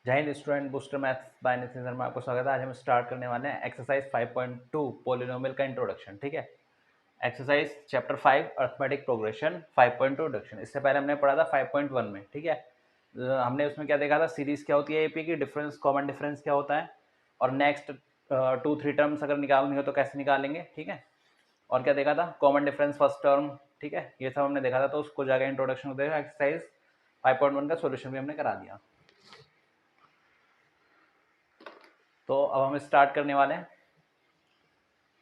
जय Hind student, booster maths by Nitin Sharma आपको स्वागत है। आज हम स्टार्ट करने वाले हैं एक्सरसाइज 5.2 पॉलिनोमियल का इंट्रोडक्शन। ठीक है, exercise chapter 5 arithmetic progression 5.2 introduction. इससे पहले हमने पढ़ा था 5.1 में। ठीक है, हमने उसमें क्या देखा था, सीरीज क्या होती है एपी की, डिफरेंस कॉमन डिफरेंस क्या होता है, और नेक्स्ट 2-3 टर्म्स अगर निकालनी हो तो कैसे निकालेंगे। ठीक है, और क्या देखा था, कॉमन डिफरेंस फर्स्ट टर्म। ठीक है, ये सब हमने देखा था, तो उसको जाकर इंट्रोडक्शन हो देगा। एक्सरसाइज 5.1 का सोल्यूशन भी हमने करा दिया। तो अब हम स्टार्ट करने वाले हैं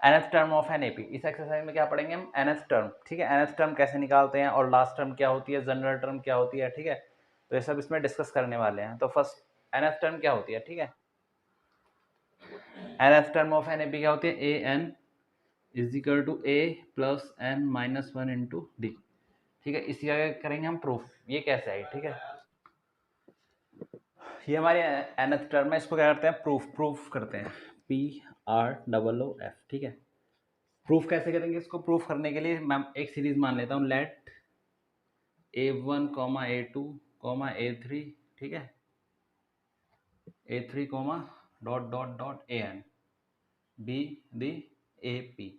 nth term of an AP. इस एक्सरसाइज में क्या पढ़ेंगे हम, nth टर्म। ठीक है, nth टर्म कैसे निकालते हैं और लास्ट टर्म क्या होती है, जनरल टर्म क्या होती है। ठीक है, तो ये सब इसमें डिस्कस करने वाले हैं। तो फर्स्ट nth टर्म क्या होती है। ठीक है, nth term of an AP क्या होती है, a N is equal to A plus N minus one into D. ठीक है, इसी का करेंगे हम प्रूफ, ये कैसे आई। ठीक है, ये हमारी nth टर्म है, इसको क्या करते हैं, प्रूफ करते हैं, PROOF। ठीक है, प्रूफ कैसे करेंगे, इसको प्रूफ करने के लिए मैं एक सीरीज मान लेता हूँ, late A1 comma A2 comma A3। ठीक है, A3 comma dot dot dot AN be the AP।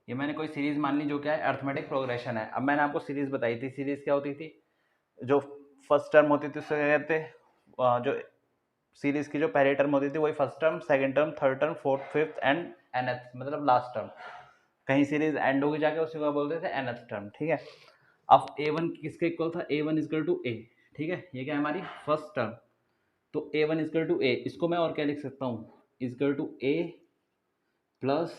ये मैंने कोई सीरीज मान ली जो क्या है, अर्थमेटिक प्रोग्रेशन है। अब मैंने आपको सीरीज बताई थी, सीरीज क्या होती थी, जो फर्स्ट टर्म होती थी उससे क्या कहते हैं, जो सीरीज की जो पहली टर्म होती थी वही first term, second term, third term, fourth, fifth and nth, मतलब लास्ट टर्म। कहीं सीरीज एंड होगी जाके उसी को बोलते थे nth टर्म। ठीक है, अब A1 किसके इक्वल था, A1 इक्वल टू A। ठीक है, ये क्या है, हमारी फर्स्ट टर्म। तो A1 इक्वल टू A, इसको मैं और क्या लिख सकता हूँ, equal to A plus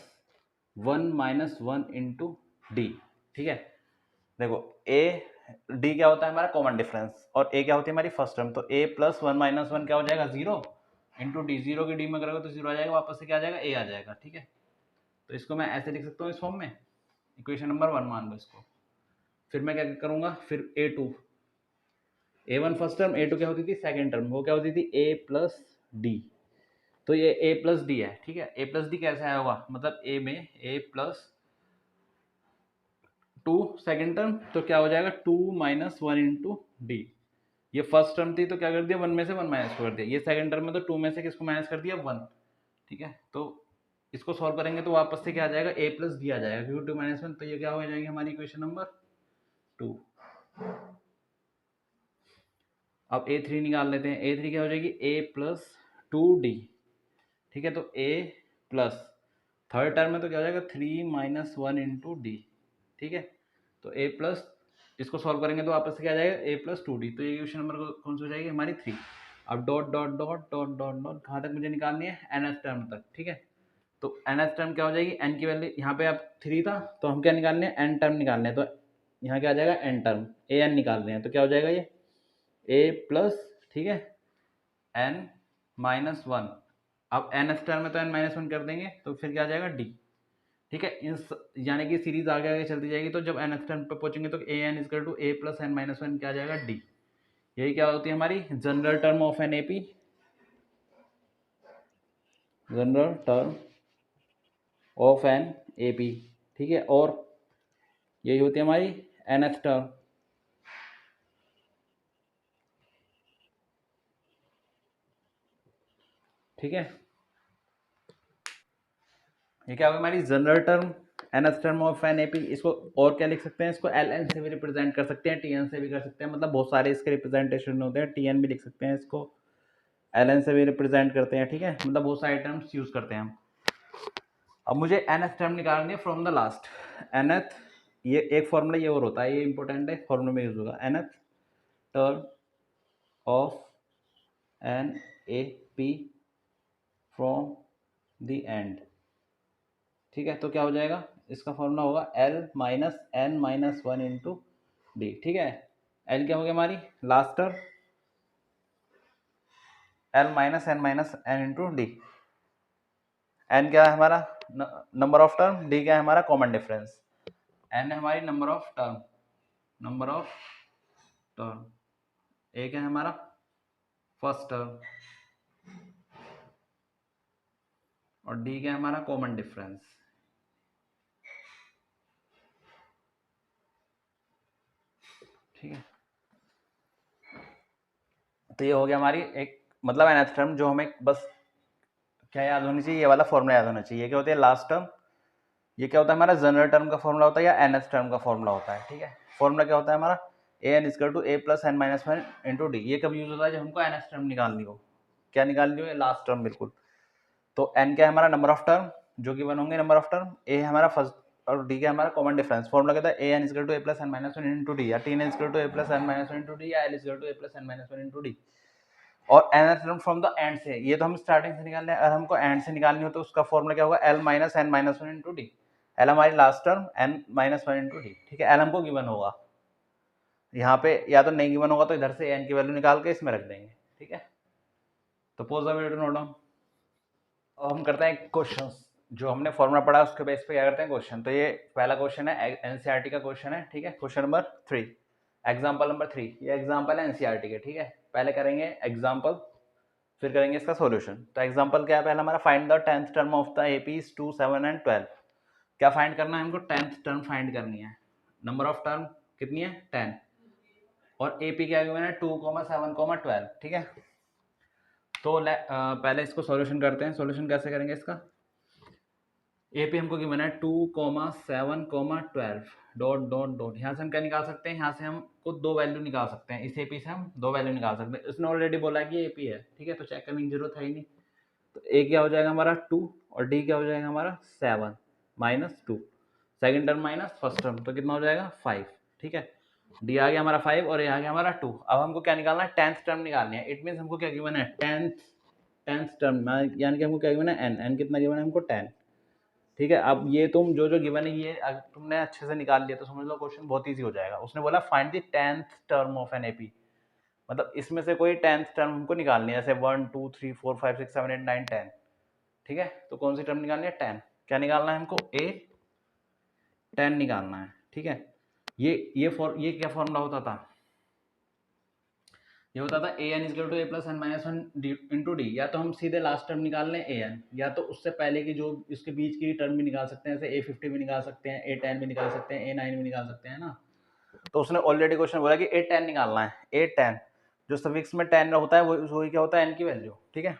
1 - 1 into D. ठीक है, देखो A D क्या होता है हमारा कॉमन डिफरेंस, और A क्या होती है हमारी फर्स्ट टर्म। तो A प्लस 1 - 1 क्या हो जाएगा, 0 इंटू डी। 0 की डी में करोगे तो 0 आ जाएगा, वापस से क्या आ जाएगा, A आ जाएगा। ठीक है, तो इसको मैं ऐसे लिख सकता हूँ इस फॉर्म में, इक्वेशन नंबर 1 मान लो इसको। फिर मैं क्या करूंगा, फिर A1 फर्स्ट टर्म, A2 क्या होती थी सेकंड टर्म, वो क्या होती थी A प्लस डी। तो ये A प्लस डी है। ठीक है, A प्लस डी कैसे आया होगा, मतलब A में A प्लस 2 सेकंड टर्म, तो क्या हो जाएगा 2 - 1 इंटू डी। ये फर्स्ट टर्म थी तो क्या कर दिया, 1 में से 1 माइनस कर दिया। ये सेकंड टर्म में तो 2 में से किसको माइनस कर दिया, 1। ठीक है, तो इसको सॉल्व करेंगे तो वापस से क्या आ जाएगा, A प्लस डी आ जाएगा, क्योंकि 2 - 1, तो ये क्या हो जाएगी हमारी इक्वेशन नंबर 2। अब A3 निकाल लेते हैं, A3 क्या हो जाएगी, A प्लस 2D। ठीक है, तो A प्लस थर्ड टर्म में तो क्या हो जाएगा 3 - 1 इंटू डी। ठीक है, तो A प्लस, इसको सॉल्व करेंगे तो वापस से क्या आ जाएगा, A प्लस 2D। तो ये क्वेश्चन नंबर कौन सी हो जाएगी हमारी 3। अब dot dot dot dot dot dot कहाँ तक मुझे निकालनी है, nth टर्म तक। ठीक है, तो nth टर्म क्या हो जाएगी, n की वैल्यू यहाँ पे अब 3 था, तो हम क्या निकालने हैं, n टर्म निकालने हैं। तो यहाँ क्या आ जाएगा, n टर्म, an निकाल रहे हैं, तो क्या हो जाएगा ये A प्लस, ठीक है, n-1। अब nth टर्म में तो n-1 कर देंगे तो फिर क्या आ जाएगा d। ठीक है, यानी कि सीरीज आगे आगे चलती जाएगी, तो जब nth टर्म पे पहुंचेंगे तो an equal to a plus n-1 क्या आ जाएगा d। यही क्या होती है हमारी general term of an AP, general term of an AP. ठीक है, और यही होती है हमारी nth टर्म। ठीक है, ये क्या होगी हमारी general term, nth term of an AP. इसको और क्या लिख सकते हैं, इसको ln से भी रिप्रेजेंट कर सकते हैं, tn से भी कर सकते हैं, मतलब बहुत सारे इसके रिप्रेजेंटेशन होते हैं। tn भी लिख सकते हैं इसको, ln से भी रिप्रेजेंट करते हैं। ठीक है, मतलब बहुत सारे टर्म्स यूज करते हैं हम। अब मुझे nth टर्म निकालनी है फ्रॉम द लास्ट। nth, ये एक फॉर्मूला ये और होता है, ये इंपॉर्टेंट है, फॉर्मूला में यूज होगा, nth term of an A P from the end. ठीक है, तो क्या हो जाएगा, इसका फॉर्मूला होगा L minus N minus 1 into D. ठीक है, L क्या हो गया हमारी last term, L minus N into D. N क्या है हमारा नंबर ऑफ टर्म, डी क्या है हमारा कॉमन डिफरेंस। एन है हमारी number of term, number of term. A क्या है हमारा फर्स्ट टर्म, और डी क्या है हमारा कॉमन डिफरेंस। ठीक है, तो ये हो गया हमारी एक मतलब nth टर्म जो हमें बस क्या याद होनी चाहिए, ये वाला फॉर्मूला याद होना चाहिए। ये क्या होती है लास्ट टर्म, ये क्या होता है हमारा जनरल टर्म का फॉर्मूला होता है या nth टर्म का फॉर्मूला होता है। ठीक है, फॉर्मूला क्या होता है हमारा an equal to a plus N minus one into D. ये कब यूज होता है जब हमको nth टर्म निकालनी हो। क्या निकालनी हो, लास्ट टर्म बिल्कुल। तो n क्या है हमारा नंबर ऑफ टर्म जो कि वन होंगे नंबर ऑफ टर्म, a है हमारा फर्स्ट और d का हमारा कॉमन डिफरेंस। फॉर्मूला कहता है an equal to a plus N minus one into D, या tn equal to a plus N minus one into D, या l equal to a plus N minus one into D. और nth term from the end से, ये तो हम starting से निकाल रहे हैं, अगर हमको एंड से निकालनी हो तो उसका फॉर्मूला क्या होगा l minus N minus one into D. L हमारी last term n minus one into D. ठीक है, एल हमको गिवन होगा, यहाँ पे या तो नहीं गिवन होगा तो इधर से n की वैल्यू निकाल के इसमें रख देंगे। ठीक है, तो pose the video note down. अब हम करते हैं क्वेश्चन, जो हमने फॉर्मूला पढ़ा उसके बेस पे क्या करते हैं क्वेश्चन। तो ये पहला क्वेश्चन है एनसीईआरटी का क्वेश्चन है। ठीक है, क्वेश्चन नंबर 3, एग्जांपल नंबर 3। ये एग्जांपल है एनसीईआरटी के। ठीक है, पहले करेंगे एग्जांपल, फिर करेंगे इसका सॉल्यूशन। तो एग्जांपल क्या है पहला हमारा, find the 10th term of the APs 2, 7 and 12। क्या फाइंड करना है हमको, 10th टर्म फाइंड करनी है। नंबर ऑफ टर्म कितनी है 10, और एपी क्या गिवन है 2, 7, 12। ठीक है, तो पहले इसको सॉल्यूशन करते हैं। सॉल्यूशन कैसे करेंगे इसका, एपी हमको गिवन है 2, 7, 12 डॉट डॉट डॉट। यहाँ से हम क्या निकाल सकते हैं, यहाँ से हमको दो वैल्यू निकाल सकते हैं, इस एपी से हम दो वैल्यू निकाल सकते हैं। इसने ऑलरेडी बोला है कि एपी है। ठीक है, तो चेक करने की जरूरत है ही नहीं। तो ए क्या हो जाएगा हमारा 2, और डी क्या हो जाएगा हमारा 7 minus 2, second term minus first term, तो कितना हो जाएगा 5। ठीक है, डी आ गया हमारा 5 और ए आ गया हमारा 2। अब हमको क्या निकालना है, 10th टर्म निकालनी है। इट मीन्स हमको क्या गिवन है 10th टर्म, यानी कि हमको क्या गिवन है एन कितना गिवन है हमको 10। ठीक है, अब ये तुम जो जो गिवन है ये अगर तुमने अच्छे से निकाल लिया तो समझ लो क्वेश्चन बहुत इजी हो जाएगा। उसने बोला find the 10th term of an AP, मतलब इसमें से कोई 10th टर्म हमको निकालनी है, जैसे 1, 2, 3, 4, 5, 6, 7, 8, 9, 10। ठीक है, तो कौन सी टर्म निकालनी है 10। क्या निकालना है हमको ए 10 निकालना है। ठीक है, ये क्या फॉर्मूला होता था, ये होता था a n equal to A plus N minus one into D. या तो हम सीधे लास्ट टर्म निकाल लें ए एन, या तो उससे पहले की जो इसके बीच की टर्म भी निकाल सकते हैं, जैसे ए 50 भी निकाल सकते हैं, ए 10 भी निकाल सकते हैं, ए 9 भी निकाल सकते हैं ना। तो उसने ऑलरेडी क्वेश्चन बोला कि ए 10 निकालना है। ए 10 जो सफिक्स में 10 होता है वही क्या होता है एन की वैल्यू। ठीक है,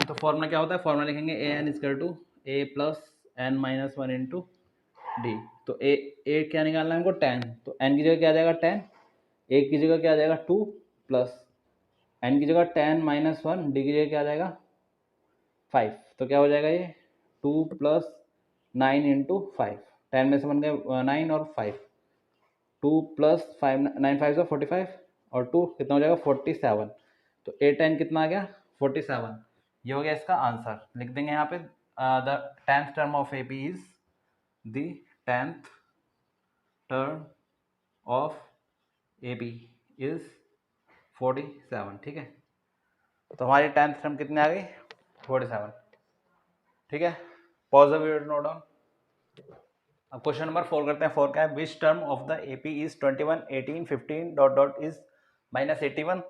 तो फॉर्मूला क्या होता है, फॉर्मूला लिखेंगे a n equal to A plus N minus one into D. तो ए क्या निकालना है हमको 10, तो एन की जगह क्या आ जाएगा 10, ए की जगह क्या आ जाएगा 2 प्लस एन की जगह 10 माइनस वन, डी की जगह क्या आ जाएगा 5। तो क्या हो जाएगा ये 2 प्लस 9 इंटू 5, 10 में से बन गए 9 और 5, 2 प्लस 5, 9 5 से 45 और 2 कितना हो जाएगा 47। तो ए 10 कितना आ गया 47। ये हो गया इसका आंसर। लिख देंगे यहाँ पे the 10th term of A P is the 10th term of A P is 47। ठीक है, तो हमारी 10th टर्म कितनी आ गई 47। ठीक है, pause the video note down. अब क्वेश्चन नंबर 4 करते हैं। 4 क्या है, which term of the AP is 21, 18, 15 dot dot is minus 81,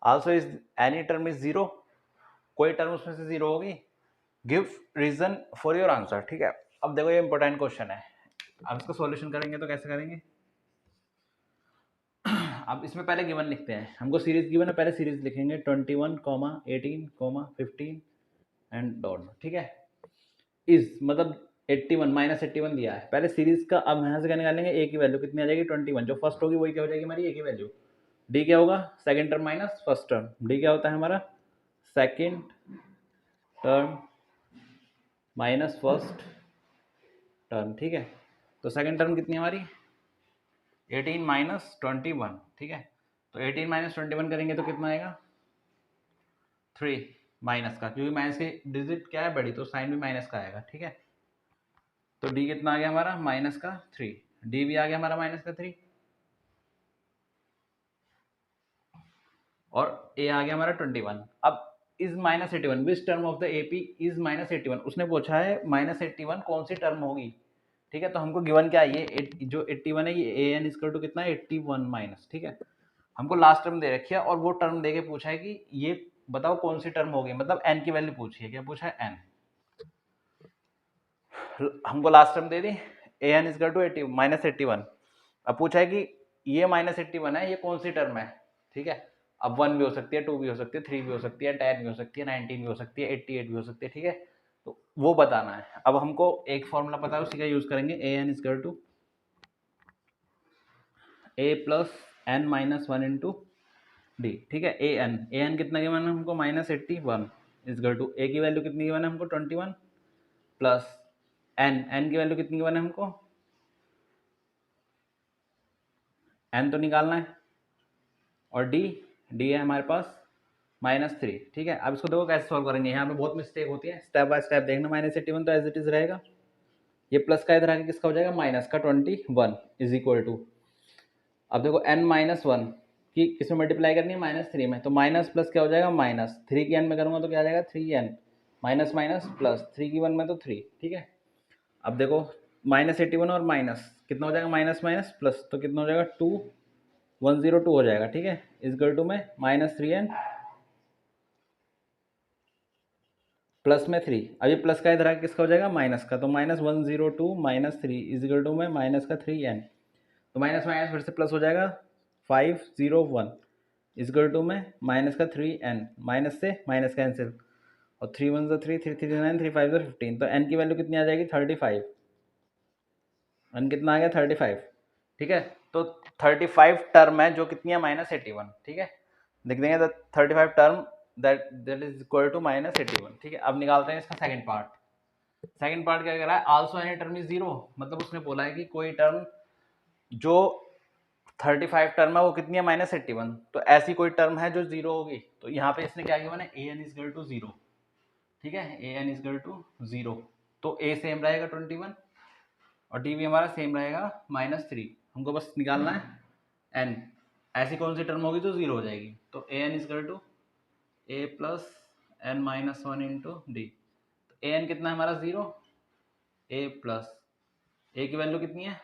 also is any term is 0। कोई टर्म उसमें से 0 होगी, give reason for your answer. ठीक है, अब देखो ये इंपॉर्टेंट क्वेश्चन है। अब इसको सॉल्यूशन करेंगे तो कैसे करेंगे, अब इसमें पहले गिवन लिखते हैं, हमको सीरीज गिवन है, पहले सीरीज लिखेंगे 21, 18, 15 एंड डॉट। ठीक है, इज मतलब 81 माइनस 81 दिया है पहले सीरीज का। अब यहाँ से क्या निकालेंगे, ए की वैल्यू कितनी आ जाएगी 21, जो फर्स्ट होगी वही क्या हो जाएगी हमारी ए की वैल्यू। डी क्या होगा second term minus first term, D क्या होता है हमारा second term minus first term. ठीक है, तो सेकेंड टर्म कितनी है हमारी 18 माइनस 21। ठीक है, तो 18 माइनस 21 करेंगे तो कितना आएगा 3 माइनस का, क्योंकि माइनस की डिजिट क्या है बड़ी, तो साइन भी माइनस का आएगा। ठीक है, तो डी कितना आ गया हमारा माइनस का 3, डी भी आ गया हमारा माइनस का 3, और ए आ गया हमारा 21। अब is minus 81, which term of the AP is minus 81। उसने पूछा है माइनस 81 कौन सी टर्म होगी। ठीक है, तो हमको गिवन क्या है ये जो 81 है ये ए एन इक्वल टू कितना है 81 माइनस। ठीक है, हमको लास्ट टर्म दे रखी है और वो टर्म दे के पूछा है कि ये बताओ कौन सी टर्म होगी, मतलब एन की वैल्यू पूछी है। क्या पूछा है एन, हमको लास्ट टर्म दे दी A N equal to 80 minus 81। अब पूछा है कि ये माइनस 81 है, ये कौन सी टर्म है। ठीक है, अब 1 भी हो सकती है, 2 भी हो सकती है, 3 भी हो सकती है, 10 भी हो सकती है, 19 भी हो सकती है, 88 भी हो सकती है, ठीक है। तो वो बताना है। अब हमको एक फॉर्मूला पता है, उसी का यूज करेंगे, a n equal to A plus N minus one into D, ठीक है। ए एन कितना गिवन है हमको, -81 इजकल टू ए की वैल्यू कितनी गिवन है हमको 21 प्लस एन की वैल्यू कितनी गिवन है हमको, एन तो निकालना है, और डी है हमारे पास -3, ठीक है। अब इसको देखो कैसे सॉल्व करेंगे, यहाँ पे बहुत मिस्टेक होती है, स्टेप बाय स्टेप देखना। -81 तो एज इट इज रहेगा, ये प्लस का इधर आके किसका हो जाएगा, माइनस का 21 इज इक्वल टू, अब देखो n-1 की किसमें मल्टीप्लाई करनी है, -3 में, तो माइनस प्लस क्या हो जाएगा, -3 की n में करूँगा तो क्या आ जाएगा 3n, माइनस माइनस प्लस 3 की 1 में तो 3, ठीक है। अब देखो -81 और माइनस कितना हो जाएगा, माइनस माइनस प्लस, तो कितना हो जाएगा 2102 हो जाएगा, ठीक है। इजकल टू में -3n प्लस में 3, अब ये प्लस का इधर आके किसका हो जाएगा, माइनस का, तो -102 -3 इजकल टू में माइनस का 3n, तो माइनस माइनस फिर से प्लस हो जाएगा 501 इजकल टू में माइनस का 3n, माइनस से माइनस कैंसिल, और 3 1 3 3 3 9 3 5 15, तो n की वैल्यू कितनी आ जाएगी 35, n कितना आ गया 35, ठीक है। तो 35 टर्म है जो कितनी है -81, ठीक है। लिख देंगे 35 term that is equal to -81, ठीक है। अब निकालते हैं इसका सेकंड पार्ट। सेकंड पार्ट क्या कह रहा है, also any term is zero, मतलब उसने बोला है कि कोई टर्म जो 35 टर्म है वो कितनी है, -81, तो ऐसी कोई टर्म है जो जीरो होगी। तो यहाँ पे इसने क्या किया मैंने, ए एन इजगल टू जीरो, ठीक है, a n equal to zero, तो ए सेम रहेगा 21 और डी भी हमारा सेम रहेगा -3, हमको बस निकालना है एन, ऐसी कौन सी टर्म होगी जो जीरो हो जाएगी, तो ए n equal to A plus N minus one into D, तो ए एन कितना है हमारा जीरो, ए प्लस ए की वैल्यू कितनी है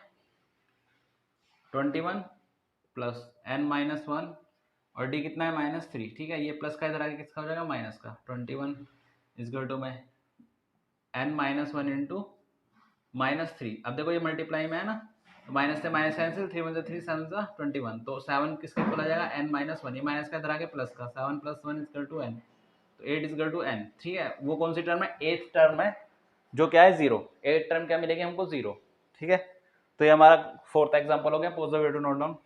21 प्लस एन माइनस वन, और डी कितना है -3, ठीक है। ये प्लस का इधर आगे किसका हो जाएगा, माइनस का, 21 इजकल टू में एन माइनस वन इंटू -3, अब देखो ये मल्टीप्लाई में है ना, तो माइनस से माइनस कैंसिल, 3 1 3 7 21, तो 7 किसके इक्वल आ जाएगा n-1, ये माइनस का इधर आगे प्लस का, 7 + 1 इजकल टू n, तो 8 इजकल टू n, ठीक है। वो कौन सी टर्म है, एथ टर्म है जो क्या है जीरो, एथ टर्म क्या मिलेगी हमको जीरो, ठीक है। तो ये हमारा फोर्थ एग्जाम्पल हो गया, pause the way to note down.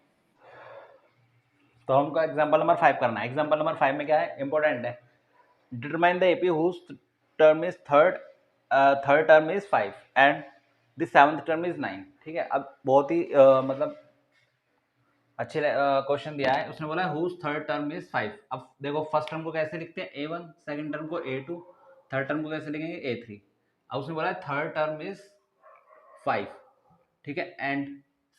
तो हमको एग्जाम्पल नंबर 5 करना है। एग्जाम्पल नंबर 5 में क्या है, इंपॉर्टेंट है, determine the AP whose term is third term is 5 and the seventh term is 9, ठीक है। अब बहुत ही मतलब अच्छे क्वेश्चन दिया है, उसने बोला हुज थर्ड टर्म इज 5। अब देखो फर्स्ट टर्म को कैसे लिखते हैं a1, सेकंड टर्म को a2, थर्ड टर्म को कैसे लिखेंगे a3। अब उसने बोला थर्ड टर्म इज 5, ठीक है, एंड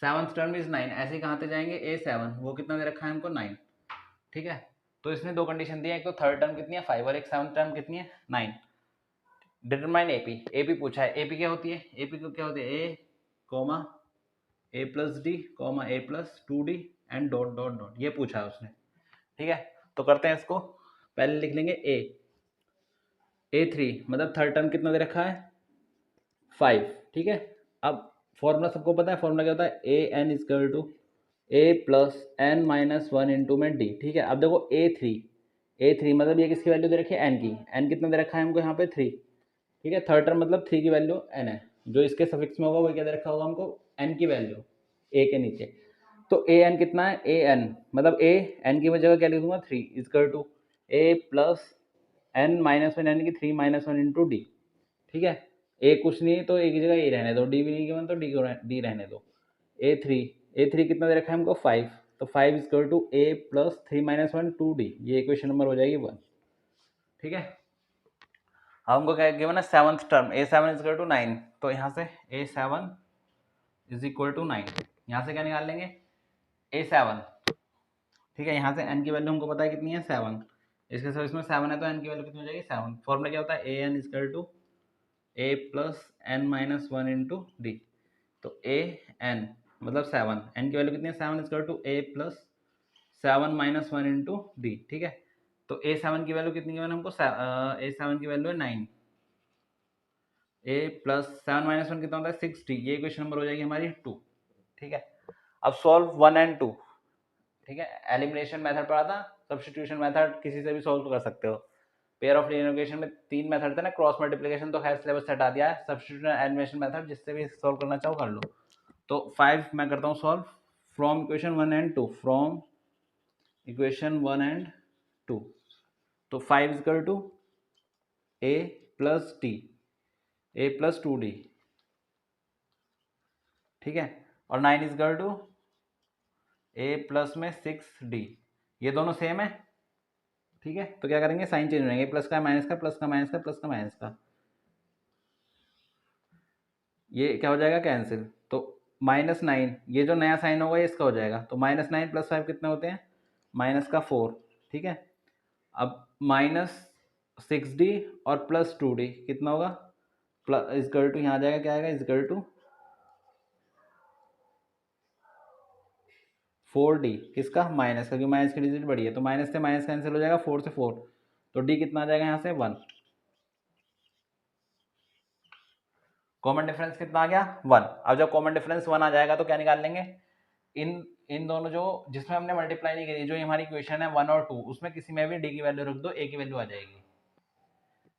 सेवंथ टर्म इज 9, ऐसे कहाँ पे जाएंगे a7, वो कितना दे रखा है हमको 9, ठीक है। तो इसने दो कंडीशन दी है, एक तो थर्ड टर्म कितनी है 5 और एक सेवंथ टर्म कितनी है 9। डिटरमाइन एपी, एपी पूछा है, एपी क्या होती है, एपी को क्या होती है a comma a plus d comma a plus 2d and dot dot dot, ये पूछा है उसने, ठीक है। तो करते हैं इसको, पहले लिख लेंगे a3, मतलब थर्ड टर्म कितना दे रखा है 5, ठीक है। अब फॉर्मूला सबको पता है, फॉर्मूला क्या होता है a n equal to A plus N minus one into में डी, ठीक है। अब देखो ए थ्री मतलब ये किसकी वैल्यू दे रखी है एन की, एन कितना दे रखा है हमको यहाँ पे 3, ठीक है। थर्ड टर्म मतलब 3 की वैल्यू एन है, जो इसके सफिक्स में होगा वो क्या दे रखा होगा हमको एन की वैल्यू ए के नीचे। तो ए एन कितना है, ए एन मतलब ए एन की जगह क्या लिख दूंगा 3 equal to A plus N minus one यानी कि 3 - 1 इंटू डी, ठीक है। ए कुछ नहीं तो ए की जगह ए रहने दो, डी भी नहीं गिवन तो डी रहने दो। ए थ्री कितना दे रखा है हमको 5, तो 5 is equal to A plus 3 - 1 2d, ये इक्वेशन नंबर हो जाएगी 1, ठीक है। अब हमको क्या गिवन है seventh term a7 is equal to 9, तो यहाँ से a7 इज इक्वल टू 9, यहाँ से क्या निकाल लेंगे a7, ठीक है। यहाँ से n की वैल्यू हमको पता है कितनी है 7, इसके साथ इसमें 7 है तो n की वैल्यू कितनी हो जाएगी 7। फॉर्मूला क्या होता है a n equal to A plus N minus one into D, तो ए एन मतलब 7, एन की वैल्यू कितनी है 7 equal to A plus 7 - 1 into D, ठीक है। तो a7 की वैल्यू कितनी है हमको, a7 की वैल्यू है 9, ए प्लस 7 - 1 कितना होता है 6d, ये इक्वेशन नंबर हो जाएगी हमारी 2, ठीक है। अब सॉल्व 1 and 2, ठीक है। एलिमिनेशन मेथड पढ़ा था, सब्स्टिट्यूशन मेथड किसी से भी सोल्व कर सकते हो। पेयर ऑफ लीनियर इक्वेशन में 3 मेथड थे ना, क्रॉस मल्टीप्लिकेशन तो खैर सिलेबस से हटा दिया है, सब्स्टिट्यूशन एलिमिनेशन मेथड जिससे भी सोल्व करना चाहो कर लो। तो 5 मैं करता हूँ solve from equation 1 and 2, from equation 1 and 2। तो 5 equal to a plus T, a plus 2d, ठीक है, और 9 इक्वल टू a प्लस में 6d, ये दोनों सेम है, ठीक है। तो क्या करेंगे, साइन चेंज हो जाएंगे, प्लस का माइनस का, प्लस का माइनस का, प्लस का माइनस का, ये क्या हो जाएगा कैंसिल। तो -9, ये जो नया साइन होगा ये इसका हो जाएगा, तो -9 + 5 कितने होते हैं, -4, ठीक है। अब -6d और +2d कितना होगा, प्लस इक्वल टू यहाँ आ जाएगा, क्या आएगा, इक्वल टू 4d, किसका, माइनस का, क्योंकि माइनस की डिजिट बड़ी है, तो माइनस से माइनस कैंसिल हो जाएगा, 4 से 4, तो d कितना आ जाएगा यहाँ से 1, कॉमन डिफरेंस कितना आ गया 1। अब जब कॉमन डिफरेंस 1 आ जाएगा तो क्या निकाल लेंगे, इन दोनों जो जिसमें हमने मल्टीप्लाई नहीं करी, जो हमारी इक्वेशन है 1 और 2, उसमें किसी में भी d की वैल्यू रख दो, a की वैल्यू आ जाएगी।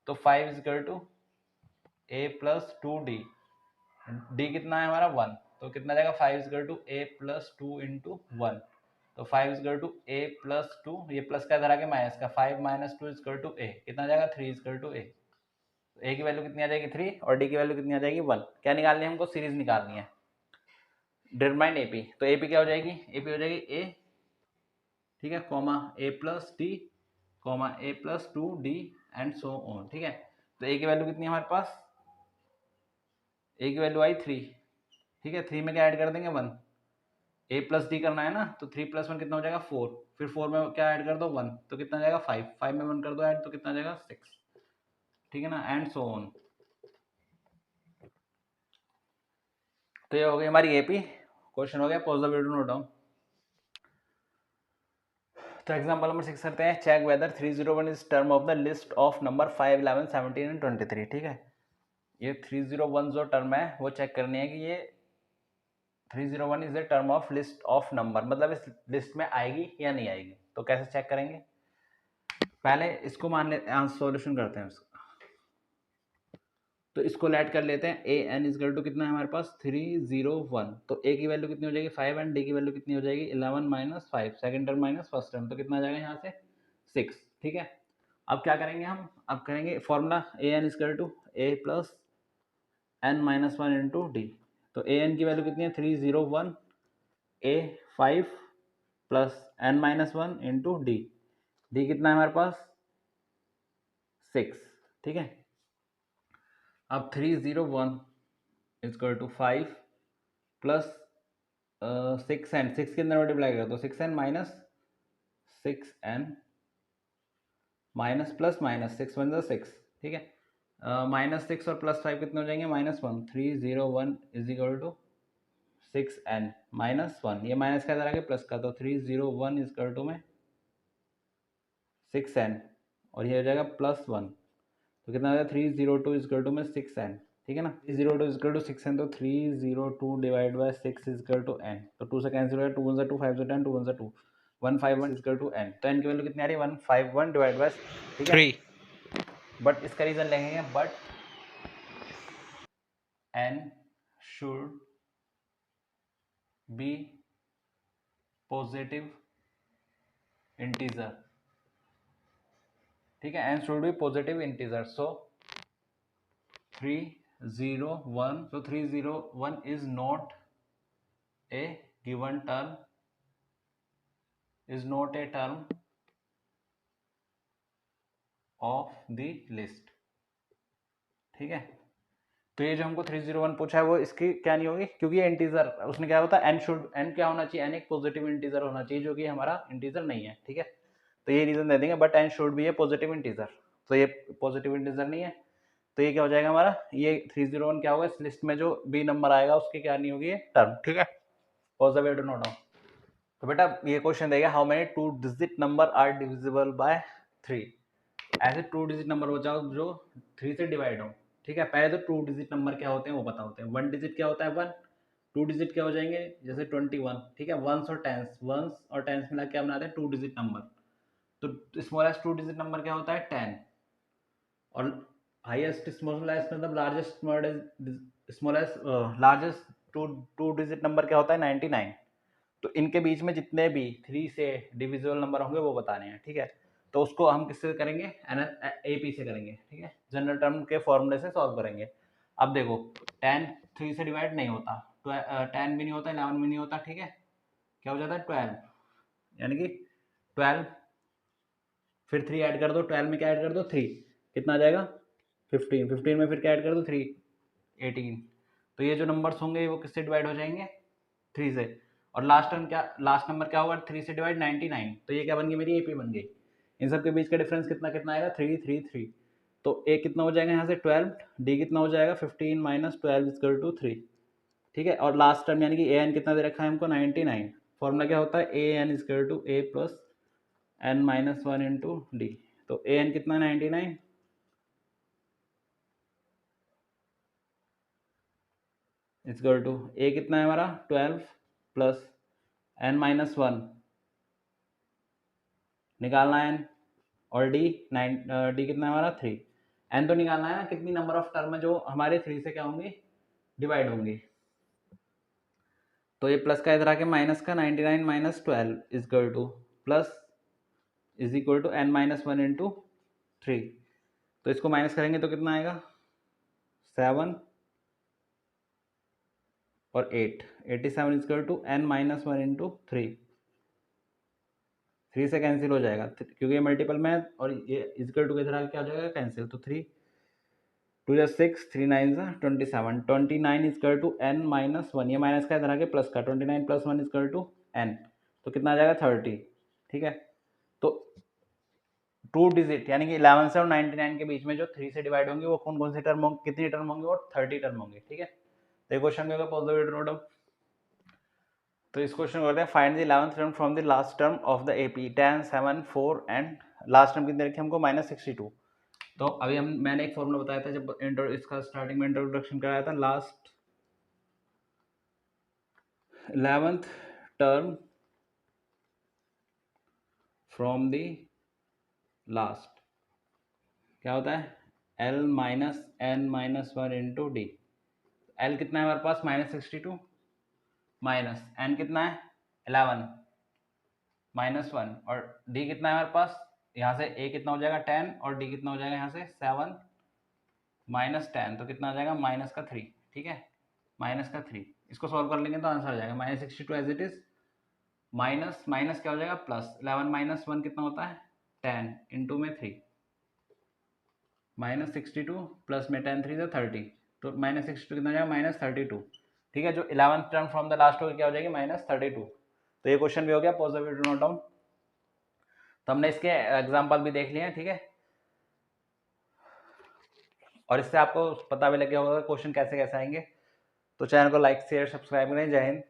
तो 5 equal to a plus 2d, d कितना है हमारा 1, तो कितना जाएगा 5 equal to a plus 2 into 1, तो 5 इक्वल टू a प्लस 2, ये प्लस का इधर आके माइनस का, 5 माइनस 2 इक्वल टू a, कितना जाएगा 3 इक्वल टू a, तो a की वैल्यू कितनी आ जाएगी 3 और d की वैल्यू कितनी आ जाएगी 1। क्या निकालनी है हमको, सीरीज निकालनी है, डिटरमाइन AP, तो AP क्या हो जाएगी, AP हो जाएगी a, ठीक है, comma a plus T, comma a plus 2d and so on, ठीक है। तो a की वैल्यू कितनी है हमारे पास, a की वैल्यू आई 3, ठीक है, 3 में क्या ऐड कर देंगे 1, a प्लस डी करना है ना, तो 3 + 1 कितना हो जाएगा 4, फिर 4 में क्या ऐड कर दो 1, तो कितना जाएगा 5, 5 में 1 कर दो ऐड, तो कितना जाएगा 6, ठीक है ना, एंड सो ऑन। तो ये हो गई हमारी AP। क्वेश्चन हो गया, pause the video, note down. तो एग्जांपल नंबर 6 करते हैं, check whether 301 is term of the list of number 5, 11, 17 and 23, ठीक है। ये 301 जो टर्म है वो चेक करनी है कि ये 301 is the term of list of number, मतलब इस लिस्ट में आएगी या नहीं आएगी। तो कैसे चेक करेंगे, पहले इसको मान ले, सॉल्यूशन करते हैं इसको। तो इसको लेट कर लेते हैं, ए एन इज टू कितना है हमारे पास 301, तो ए की वैल्यू कितनी हो जाएगी 5 एंड डी की वैल्यू कितनी हो जाएगी 11 minus 5, second term minus first term, तो कितना आ जाएगा यहाँ से 6, ठीक है। अब क्या करेंगे हम, अब करेंगे formula A N is to A plus N minus 1 into D. तो ए एन की वैल्यू कितनी है 301, A 5 plus N minus 1 into D, D कितना है हमारे पास 6, ठीक है। अब 301 इक्वल टू 5 प्लस 6 एन, 6 के अंदर मल्टीप्लाई कर दो, 6 N minus 6 N minus plus minus 6 one 6, ठीक है, -6 और +5 कितने हो जाएंगे -1, 301 is equal to 6 N minus 1, ये माइनस का इधर आगे प्लस का, तो 301 इज इक्वल टू में 6 एन और ये हो जाएगा +1, तो कितना हो जाएगा 302 इज इक्वल टू में 6 एन, ठीक है ना, 302 इज इक्वल टू 6 एन, तो 302 divide by 6 is equal to N, तो 2 से कैंसिल हो गया, 2 1 2 5 10, 2 1 2, 151 इज इक्वल टू एन, तो एन की वैल्यू कितनी आ रही है 151 डिवाइड बाय, ठीक है 3, बट इसका रीजन लिखेंगे, but N should be positive integer, ठीक है, N should be positive integer, so 301, so 301 is not a given term, is not a term of the list, ठीक है। तो ये जो हमको 301 पूछा है वो इसकी क्या नहीं होगी, क्योंकि ये इंटीजर, उसने क्या होता है एन शुड, एन क्या होना चाहिए, एन एक पॉजिटिव इंटीजर होना चाहिए, जो कि हमारा इंटीजर नहीं है, ठीक है। तो ये रीजन दे देंगे, but N should be a positive integer, तो ये पॉजिटिव इंटीजर नहीं है, तो ये क्या हो जाएगा हमारा, ये 301 क्या होगा, इस लिस्ट में जो बी नंबर आएगा उसकी क्या नहीं होगी ये टर्म, ठीक है। Pause the video, note down. तो बेटा ये क्वेश्चन देगा, how many 2 digit number are divisible by 3, ऐसे 2 डिजिट नंबर हो जाओ जो 3 से डिवाइड हो, ठीक है। पहले तो 2 डिजिट नंबर क्या होते हैं वो पता होते हैं, 1 डिजिट क्या होता है 1, 2 डिजिट क्या हो जाएंगे जैसे 21, ठीक है, वंस और टेंस, वंस और टेंस मिला क्या बनाते हैं 2 डिजिट नंबर, तो स्मॉलेस्ट 2 डिजिट नंबर क्या होता है 10, और हाईएस्ट स्मॉलेस्ट मतलब लार्जेस्ट टू डिजिट नंबर क्या होता है 99। तो इनके बीच में जितने भी 3 से डिविजिबल नंबर होंगे वो बताने हैं, ठीक है। तो उसको हम किससे करेंगे, एपी से करेंगे, ठीक है, जनरल टर्म के फॉर्मूले से सॉल्व करेंगे। अब देखो 10 3 से डिवाइड नहीं होता, 10 भी नहीं होता, 11 भी नहीं होता, ठीक है, क्या हो जाता है 12, यानी कि 12 फिर 3 ऐड कर दो, 12 में क्या ऐड कर दो 3, कितना आ जाएगा 15, 15 में फिर क्या ऐड कर दो 3, 18। तो ये जो नंबर्स होंगे वो किससे डिवाइड हो जाएंगे 3 से, और लास्ट नंबर क्या होगा 3 से डिवाइड 99, तो ये क्या बन गई मेरी एपी बन गई। इन सब के बीच का डिफरेंस कितना कितना आएगा 3 3 3, तो ए कितना हो जाएगा यहाँ से 12, डी कितना हो जाएगा 15 माइनस 12 इक्वल टू 3, ठीक है। और लास्ट टर्म यानी कि ए एन कितना दे रखा है हमको 99, फॉर्मूला क्या होता है a N equal to A plus N minus 1 into D. तो ए एन कितना 99 इक्वल टू ए कितना है हमारा 12 प्लस एन माइनस 1 निकालना है एन, और डी कितना है हमारा 3, एन तो निकालना है ना कितनी नंबर ऑफ टर्म है जो हमारे 3 से क्या होंगे डिवाइड होंगे। तो ये प्लस का इधर आके माइनस का 99 minus 12 equal to plus is equal to N minus 1 into 3। तो इसको माइनस करेंगे तो कितना आएगा 7 और 8, 87 equal to N minus 1 into 3, 3 से कैंसिल हो जाएगा क्योंकि ये मल्टीपल में है, और ये इक्वल टू के इधर आके क्या हो जाएगा कैंसिल, तो 3 2 या 6 3 9 27, 29 इक्वल टू एन माइनस 1, ये माइनस का इधर आके प्लस का 29 प्लस 1 इक्वल टू एन, तो कितना आ जाएगा 30, ठीक है। तो 2 डिजिट यानी कि 11 से और 99 के बीच में जो 3 से डिवाइड होंगे वो कौन कौन से टर्म होंगे, कितनी टर्म होंगे, वो 30 टर्म होंगे, ठीक है। तो क्वेश्चन में पॉजिटिव नोट डाउन। तो इस क्वेश्चन को करते हैं find the 11th term from the last term of the AP 10 7 4 and last term कितनी रखी हमको -62। तो अभी मैंने एक फॉर्मूला बताया था जब इसका स्टार्टिंग में इंट्रोडक्शन कराया था, last 11th term from the last क्या होता है L minus N minus 1 into D. L कितना है हमारे पास -62 माइनस एन कितना है 11 माइनस 1, और डी कितना है हमारे पास, यहाँ से ए कितना हो जाएगा 10 और डी कितना हो जाएगा यहाँ से 7 माइनस 10, तो कितना आ जाएगा माइनस का 3, ठीक है, माइनस का 3। इसको सॉल्व कर लेंगे तो आंसर आ जाएगा -62 as it is minus minus क्या हो जाएगा प्लस 11 माइनस 1 कितना होता है 10 इंटू में 3 -62 प्लस में 10 3 से 30, तो -62 कितना हो जाएगा -32, ठीक है। जो 11th term from the last होगी क्या हो जाएगी -32। तो ये क्वेश्चन भी हो गया पॉजिटिव नोट डाउन। तो हमने इसके एग्जाम्पल भी देख लिए हैं, ठीक है, और इससे आपको पता भी लग गया होगा क्वेश्चन कैसे कैसे आएंगे। तो चैनल को लाइक शेयर सब्सक्राइब करें। जय हिंद।